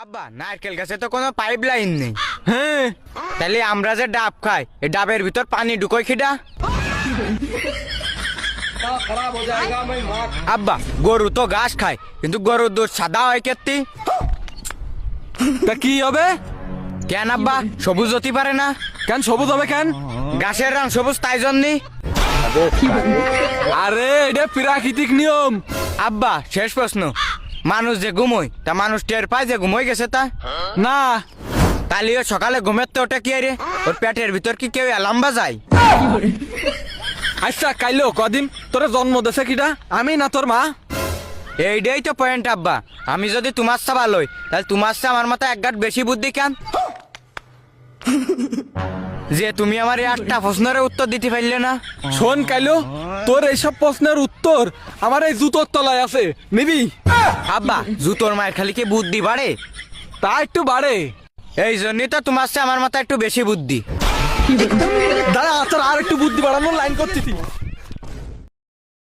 আব্বা নারকেল গাছে তো কোনো পাইপ লাইন নেই। হ্যাঁ, তাহলে আমরা যে ডাব খাই এই ডাবের ভিতর পানি ঢুকোই খিডা? আব্বা গরু তো ঘাস খায় কিন্তু গরুর দুধ সাদা হয় কেত্তি? তা কি হবে? কেন আব্বা সবুজ হতে পারে না? কেন সবুজ হবে কেন? গাছের রং সবুজ তাই জন্যে। আরে এটা প্রাকৃতিক নিয়ম। আব্বা শেষ প্রশ্ন, মানুষ যে ঘুমোয় তা মানুষ টের পায় যে ঘুমোয় গেছে তা? না, তাহলে ও সকালে ঘুমের তো ওটা কি রে? ওর পেটের ভিতর কি কেউ অ্যালার্ম বাজায়? আচ্ছা কাইলো কদিন তোরা জন্ম দেছে কিটা, আমি না তোর মা? এইটাই তো পয়েন্ট আব্বা। আমি যদি তোমার চা ভালোই তাহলে তোমার চা আমার মতো এক গাঁট বেশি বুদ্ধি কেন? যে তুমি আমার এই 8টা প্রশ্নের উত্তর দিতে পারলে না। শোন কাইলো, তোর এইসব প্রশ্নের উত্তর আমার এই জুতোর তলায় আছে, নিবি? আব্বা জুতোর মায়ের খালি কি বুদ্ধি বাড়ে? তা একটু বাড়ে। এই জন্যই তো তোমার চা আমার মাথা একটু বেশি বুদ্ধি। দাঁড়া, তোর আর একটু বুদ্ধি বাড়ানোর লাইন করতেছি।